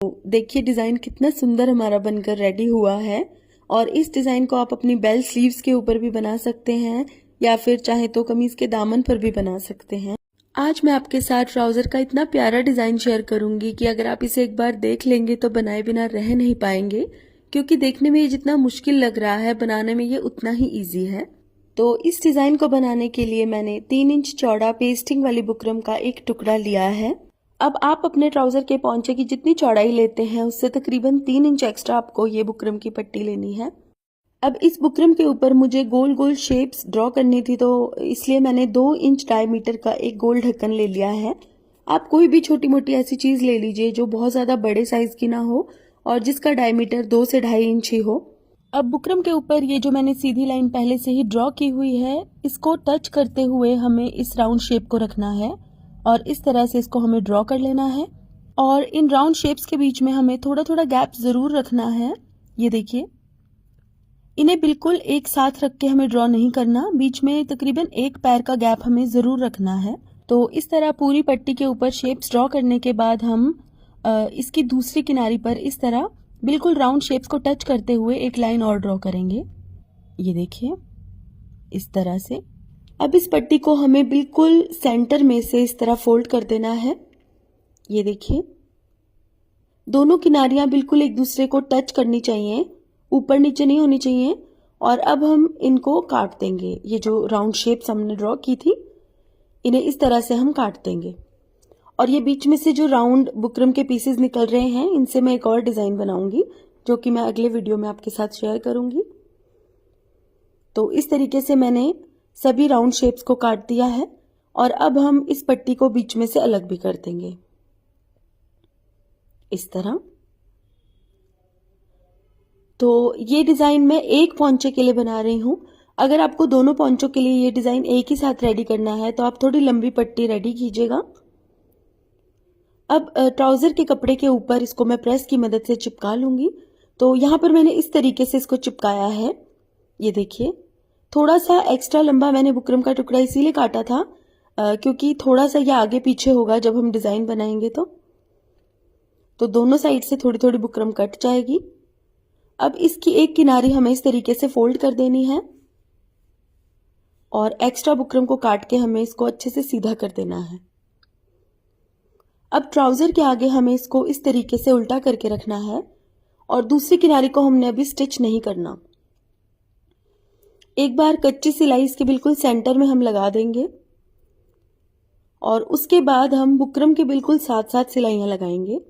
देखिए डिज़ाइन कितना सुंदर हमारा बनकर रेडी हुआ है। और इस डिज़ाइन को आप अपनी बेल्ट स्लीव्स के ऊपर भी बना सकते हैं या फिर चाहे तो कमीज के दामन पर भी बना सकते हैं। आज मैं आपके साथ ट्राउजर का इतना प्यारा डिज़ाइन शेयर करूंगी कि अगर आप इसे एक बार देख लेंगे तो बनाए बिना रह नहीं पाएंगे, क्योंकि देखने में ये जितना मुश्किल लग रहा है बनाने में ये उतना ही ईजी है। तो इस डिज़ाइन को बनाने के लिए मैंने 3 इंच चौड़ा पेस्टिंग वाली बुकरम का एक टुकड़ा लिया है। अब आप अपने ट्राउजर के पौंचे की जितनी चौड़ाई लेते हैं उससे तकरीबन 3 इंच एक्स्ट्रा आपको ये बुकरम की पट्टी लेनी है। अब इस बुकरम के ऊपर मुझे गोल गोल शेप्स ड्रॉ करनी थी, तो इसलिए मैंने 2 इंच डायमीटर का एक गोल ढक्कन ले लिया है। आप कोई भी छोटी मोटी ऐसी चीज ले लीजिए जो बहुत ज्यादा बड़े साइज की ना हो और जिसका डायमीटर 2 से 2.5 इंच ही हो। अब बुकरम के ऊपर ये जो मैंने सीधी लाइन पहले से ही ड्रॉ की हुई है, इसको टच करते हुए हमें इस राउंड शेप को रखना है और इस तरह से इसको हमें ड्रॉ कर लेना है। और इन राउंड शेप्स के बीच में हमें थोड़ा थोड़ा गैप जरूर रखना है। ये देखिए, इन्हें बिल्कुल एक साथ रख के हमें ड्रॉ नहीं करना, बीच में तकरीबन 1 पैर का गैप हमें जरूर रखना है। तो इस तरह पूरी पट्टी के ऊपर शेप्स ड्रॉ करने के बाद हम इसकी दूसरी किनारी पर इस तरह बिल्कुल राउंड शेप्स को टच करते हुए एक लाइन और ड्रॉ करेंगे। ये देखिए, इस तरह से। अब इस पट्टी को हमें बिल्कुल सेंटर में से इस तरह फोल्ड कर देना है। ये देखिए, दोनों किनारियां बिल्कुल एक दूसरे को टच करनी चाहिए, ऊपर नीचे नहीं होनी चाहिए। और अब हम इनको काट देंगे। ये जो राउंड शेप्स हमने ड्रॉ की थी इन्हें इस तरह से हम काट देंगे। और ये बीच में से जो राउंड बुकरम के पीसेस निकल रहे हैं इनसे मैं एक और डिजाइन बनाऊंगी जो कि मैं अगले वीडियो में आपके साथ शेयर करूंगी। तो इस तरीके से मैंने सभी राउंड शेप्स को काट दिया है और अब हम इस पट्टी को बीच में से अलग भी कर देंगे इस तरह। तो ये डिजाइन मैं एक पौंचे के लिए बना रही हूं। अगर आपको दोनों पौंचों के लिए ये डिजाइन एक ही साथ रेडी करना है तो आप थोड़ी लंबी पट्टी रेडी कीजिएगा। अब ट्राउजर के कपड़े के ऊपर इसको मैं प्रेस की मदद से चिपका लूंगी। तो यहां पर मैंने इस तरीके से इसको चिपकाया है। ये देखिए, थोड़ा सा एक्स्ट्रा लंबा मैंने बुकरम का टुकड़ा इसीलिए काटा था क्योंकि थोड़ा सा ये आगे पीछे होगा जब हम डिजाइन बनाएंगे। तो दोनों साइड से थोड़ी थोड़ी बुकरम कट जाएगी। अब इसकी एक किनारी हमें इस तरीके से फोल्ड कर देनी है और एक्स्ट्रा बुकरम को काट के हमें इसको अच्छे से सीधा कर देना है। अब ट्राउजर के आगे हमें इसको इस तरीके से उल्टा करके रखना है और दूसरी किनारी को हमने अभी स्टिच नहीं करना। एक बार कच्ची सिलाई इसके बिल्कुल सेंटर में हम लगा देंगे और उसके बाद हम बुकरम के बिल्कुल साथ साथ सिलाइयां लगाएंगे।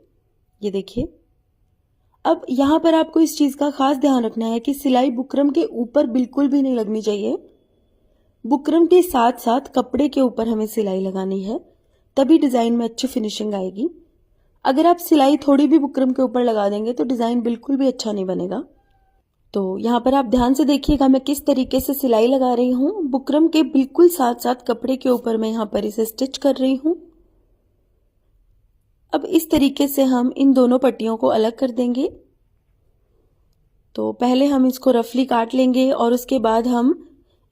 ये देखिए, अब यहां पर आपको इस चीज का खास ध्यान रखना है कि सिलाई बुकरम के ऊपर बिल्कुल भी नहीं लगनी चाहिए। बुकरम के साथ साथ कपड़े के ऊपर हमें सिलाई लगानी है, तभी डिजाइन में अच्छी फिनिशिंग आएगी। अगर आप सिलाई थोड़ी भी बुकरम के ऊपर लगा देंगे तो डिजाइन बिल्कुल भी अच्छा नहीं बनेगा। तो यहाँ पर आप ध्यान से देखिएगा मैं किस तरीके से सिलाई लगा रही हूँ। बुकरम के बिल्कुल साथ साथ कपड़े के ऊपर मैं यहाँ पर इसे स्टिच कर रही हूँ। अब इस तरीके से हम इन दोनों पट्टियों को अलग कर देंगे। तो पहले हम इसको रफली काट लेंगे और उसके बाद हम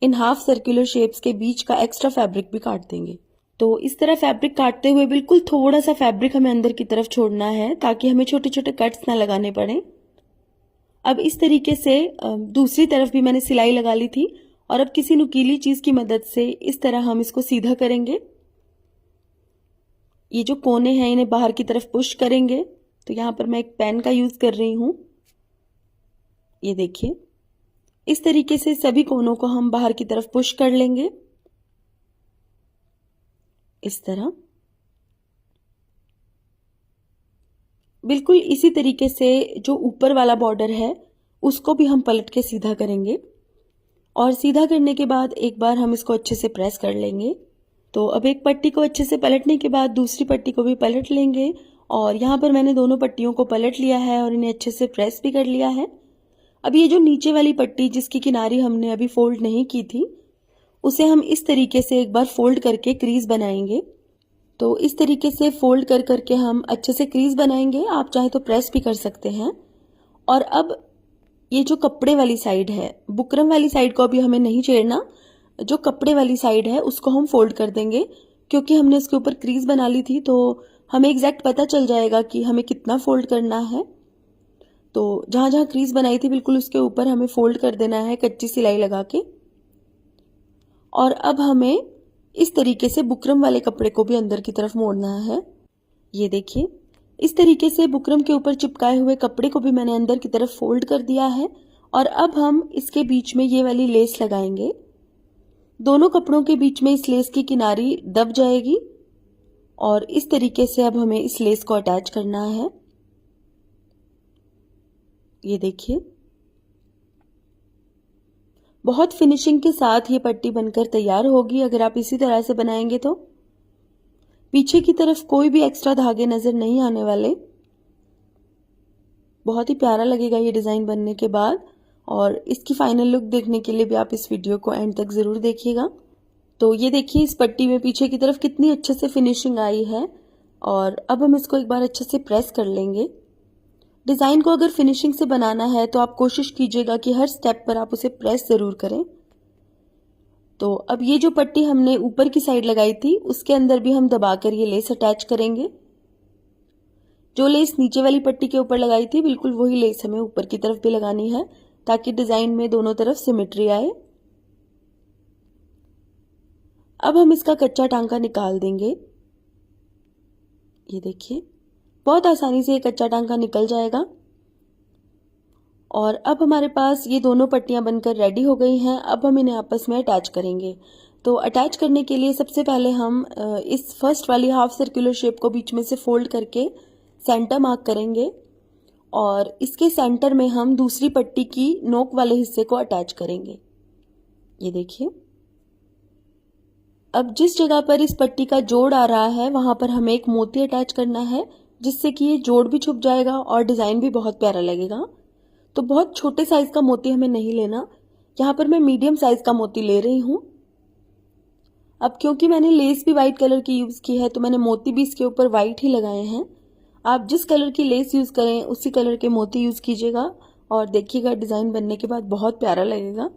इन हाफ सर्कुलर शेप्स के बीच का एक्स्ट्रा फैब्रिक भी काट देंगे। तो इस तरह फैब्रिक काटते हुए बिल्कुल थोड़ा सा फैब्रिक हमें अंदर की तरफ छोड़ना है ताकि हमें छोटे छोटे कट्स ना लगाने पड़े। अब इस तरीके से दूसरी तरफ भी मैंने सिलाई लगा ली थी और अब किसी नुकीली चीज की मदद से इस तरह हम इसको सीधा करेंगे। ये जो कोने हैं इन्हें बाहर की तरफ पुश करेंगे। तो यहाँ पर मैं एक पेन का यूज कर रही हूँ। ये देखिए, इस तरीके से सभी कोनों को हम बाहर की तरफ पुश कर लेंगे इस तरह। बिल्कुल इसी तरीके से जो ऊपर वाला बॉर्डर है उसको भी हम पलट के सीधा करेंगे और सीधा करने के बाद एक बार हम इसको अच्छे से प्रेस कर लेंगे। तो अब एक पट्टी को अच्छे से पलटने के बाद दूसरी पट्टी को भी पलट लेंगे और यहाँ पर मैंने दोनों पट्टियों को पलट लिया है और इन्हें अच्छे से प्रेस भी कर लिया है। अब ये जो नीचे वाली पट्टी जिसकी किनारी हमने अभी फोल्ड नहीं की थी उसे हम इस तरीके से एक बार फोल्ड करके क्रीज बनाएंगे। तो इस तरीके से फोल्ड कर करके हम अच्छे से क्रीज बनाएंगे। आप चाहे तो प्रेस भी कर सकते हैं। और अब ये जो कपड़े वाली साइड है, बुकरम वाली साइड को अभी हमें नहीं छेड़ना, जो कपड़े वाली साइड है उसको हम फोल्ड कर देंगे क्योंकि हमने उसके ऊपर क्रीज बना ली थी। तो हमें एग्जैक्ट पता चल जाएगा कि हमें कितना फोल्ड करना है। तो जहां जहां क्रीज बनाई थी बिल्कुल उसके ऊपर हमें फोल्ड कर देना है कच्ची सिलाई लगा के। और अब हमें इस तरीके से बुकरम वाले कपड़े को भी अंदर की तरफ मोड़ना है। ये देखिए, इस तरीके से बुकरम के ऊपर चिपकाए हुए कपड़े को भी मैंने अंदर की तरफ फोल्ड कर दिया है। और अब हम इसके बीच में ये वाली लेस लगाएंगे। दोनों कपड़ों के बीच में इस लेस की किनारी दब जाएगी और इस तरीके से अब हमें इस लेस को अटैच करना है। ये देखिए, बहुत फिनिशिंग के साथ ये पट्टी बनकर तैयार होगी अगर आप इसी तरह से बनाएंगे तो। पीछे की तरफ कोई भी एक्स्ट्रा धागे नजर नहीं आने वाले। बहुत ही प्यारा लगेगा ये डिजाइन बनने के बाद। और इसकी फाइनल लुक देखने के लिए भी आप इस वीडियो को एंड तक जरूर देखिएगा। तो ये देखिए, इस पट्टी में पीछे की तरफ कितनी अच्छे से फिनिशिंग आई है। और अब हम इसको एक बार अच्छे से प्रेस कर लेंगे। डिजाइन को अगर फिनिशिंग से बनाना है तो आप कोशिश कीजिएगा कि हर स्टेप पर आप उसे प्रेस जरूर करें। तो अब ये जो पट्टी हमने ऊपर की साइड लगाई थी उसके अंदर भी हम दबाकर ये लेस अटैच करेंगे। जो लेस नीचे वाली पट्टी के ऊपर लगाई थी बिल्कुल वही लेस हमें ऊपर की तरफ भी लगानी है ताकि डिजाइन में दोनों तरफ सिमेट्री आए। अब हम इसका कच्चा टांका निकाल देंगे। ये देखिए, बहुत आसानी से ये कच्चा टांका निकल जाएगा। और अब हमारे पास ये दोनों पट्टियां बनकर रेडी हो गई हैं। अब हम इन्हें आपस में अटैच करेंगे। तो अटैच करने के लिए सबसे पहले हम इस फर्स्ट वाली हाफ सर्कुलर शेप को बीच में से फोल्ड करके सेंटर मार्क करेंगे और इसके सेंटर में हम दूसरी पट्टी की नोक वाले हिस्से को अटैच करेंगे। ये देखिए, अब जिस जगह पर इस पट्टी का जोड़ आ रहा है वहां पर हमें एक मोती अटैच करना है जिससे कि ये जोड़ भी छुप जाएगा और डिजाइन भी बहुत प्यारा लगेगा। तो बहुत छोटे साइज का मोती हमें नहीं लेना। यहाँ पर मैं मीडियम साइज का मोती ले रही हूँ। अब क्योंकि मैंने लेस भी व्हाइट कलर की यूज की है तो मैंने मोती भी इसके ऊपर व्हाइट ही लगाए हैं। आप जिस कलर की लेस यूज करें उसी कलर के मोती यूज कीजिएगा और देखिएगा डिजाइन बनने के बाद बहुत प्यारा लगेगा।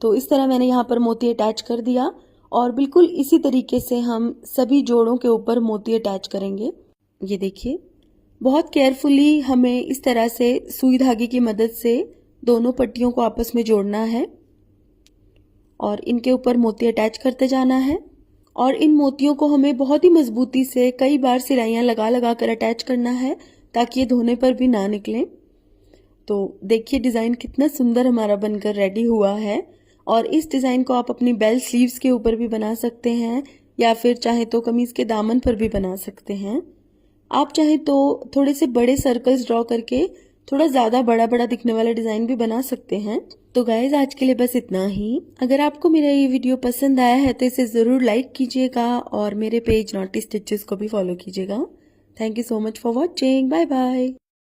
तो इस तरह मैंने यहाँ पर मोती अटैच कर दिया और बिल्कुल इसी तरीके से हम सभी जोड़ों के ऊपर मोती अटैच करेंगे। ये देखिए, बहुत केयरफुली हमें इस तरह से सुई धागे की मदद से दोनों पट्टियों को आपस में जोड़ना है और इनके ऊपर मोती अटैच करते जाना है। और इन मोतियों को हमें बहुत ही मजबूती से कई बार सिलाइयां लगा लगा कर अटैच करना है ताकि ये धोने पर भी ना निकले। तो देखिए, डिजाइन कितना सुंदर हमारा बनकर रेडी हुआ है। और इस डिजाइन को आप अपनी बेल्ट स्लीव्स के ऊपर भी बना सकते हैं या फिर चाहे तो कमीज के दामन पर भी बना सकते हैं। आप चाहे तो थोड़े से बड़े सर्कल्स ड्रॉ करके थोड़ा ज्यादा बड़ा बड़ा दिखने वाला डिजाइन भी बना सकते हैं। तो गाइज, आज के लिए बस इतना ही। अगर आपको मेरा ये वीडियो पसंद आया है तो इसे जरूर लाइक कीजिएगा और मेरे पेज नॉटी स्टिचेस को भी फॉलो कीजिएगा। Thank you so much for watching. Bye bye.